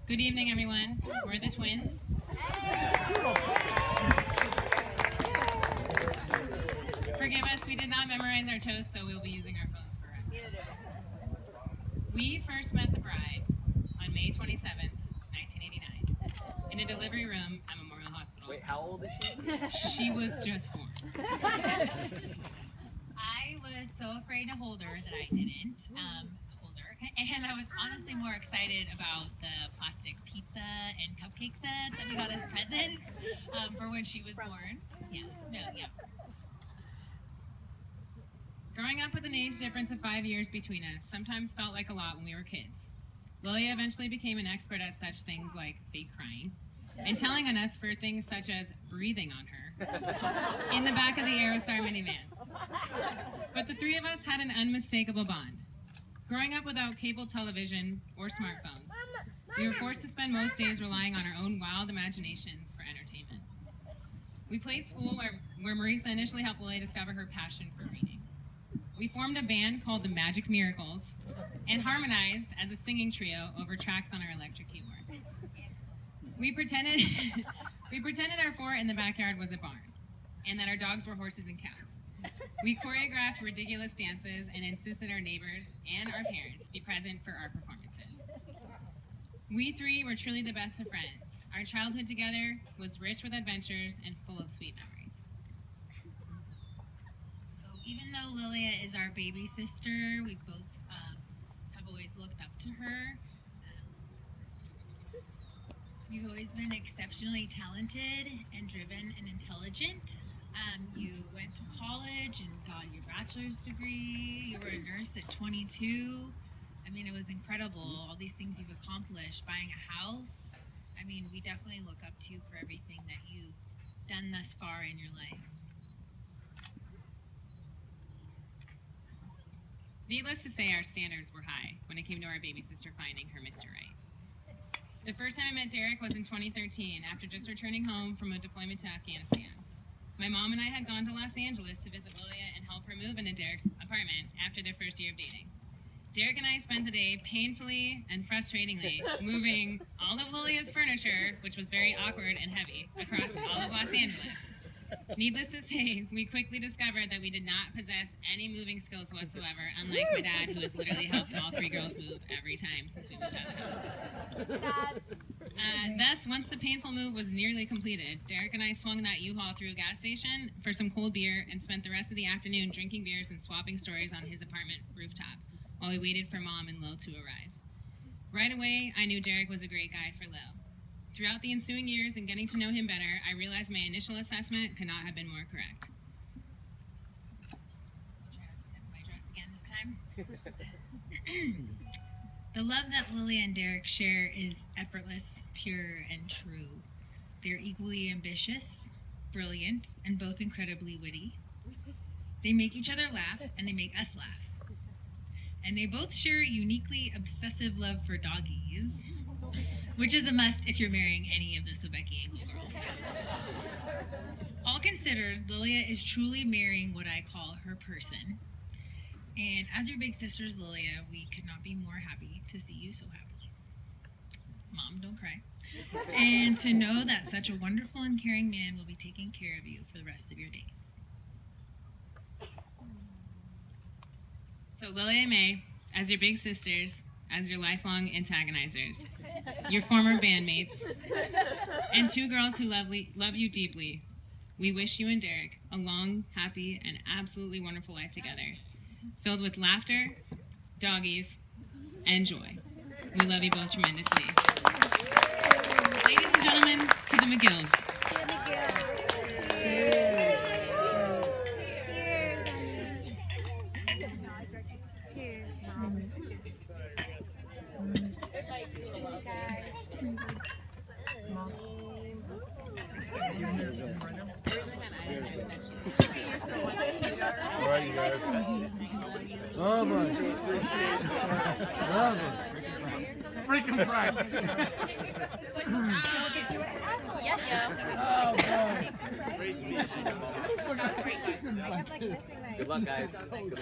Good evening, everyone. We're the twins. Forgive us, we did not memorize our toast, so we'll be using our phones for reference. We first met the bride on May 27th, 1989, in a delivery room at Memorial Hospital. Wait, how old is she? She was just born. I was so afraid to hold her that I didn't hold her. And I was honestly more excited about the plastic pizza and cupcake sets that we got as presents for when she was born. Yes, no, yeah. Growing up with an age difference of 5 years between us sometimes felt like a lot when we were kids. Lilia eventually became an expert at such things like fake crying and telling on us for things such as breathing on her in the back of the Aerostar minivan. But the three of us had an unmistakable bond. Growing up without cable television or smartphones, we were forced to spend most days relying on our own wild imaginations for entertainment. We played school where Marisa initially helped Lilia discover her passion for reading. We formed a band called the Magic Miracles and harmonized as a singing trio over tracks on our electric keyboard. We pretended our fort in the backyard was a barn and that our dogs were horses and cows. We choreographed ridiculous dances and insisted our neighbors and our parents be present for our performances. We three were truly the best of friends. Our childhood together was rich with adventures and full of sweet memories. So even though Lilia is our baby sister, we both have always looked up to her. You've always been exceptionally talented and driven and intelligent. You went to college and got your bachelor's degree. You were a nurse at 22. I mean, it was incredible, all these things you've accomplished. Buying a house. I mean, we definitely look up to you for everything that you've done thus far in your life. Needless to say, our standards were high when it came to our baby sister finding her Mr. Right. The first time I met Derek was in 2013, after just returning home from a deployment to Afghanistan. My mom and I had gone to Los Angeles to visit Lilia and help her move into Derek's apartment after their first year of dating. Derek and I spent the day painfully and frustratingly moving all of Lilia's furniture, which was very awkward and heavy, across all of Los Angeles. Needless to say, we quickly discovered that we did not possess any moving skills whatsoever, unlike my dad, who has literally helped all three girls move every time since we moved out of the house. Thus, once the painful move was nearly completed, Derek and I swung that U-Haul through a gas station for some cold beer and spent the rest of the afternoon drinking beers and swapping stories on his apartment rooftop while we waited for Mom and Lil to arrive. Right away, I knew Derek was a great guy for Lil. Throughout the ensuing years and getting to know him better, I realized my initial assessment could not have been more correct. Try to step my dress again this time. The love that Lilia and Derek share is effortless, pure, and true. They're equally ambitious, brilliant, and both incredibly witty. They make each other laugh, and they make us laugh. And they both share a uniquely obsessive love for doggies, which is a must if you're marrying any of the Sobecki Angle girls. All considered, Lilia is truly marrying what I call her person. And as your big sisters, Lilia, we could not be more happy to see you so happy. Mom, don't cry. And to know that such a wonderful and caring man will be taking care of you for the rest of your days. So Lilia and May, as your big sisters, as your lifelong antagonizers, your former bandmates, and two girls who love you deeply, we wish you and Derek a long, happy, and absolutely wonderful life together, filled with laughter, doggies, and joy. We love you both tremendously. Ladies and gentlemen, to the McGills. All right, you guys. Love us. Love us. Freaking price. Oh, boy. Good luck, guys. Good luck.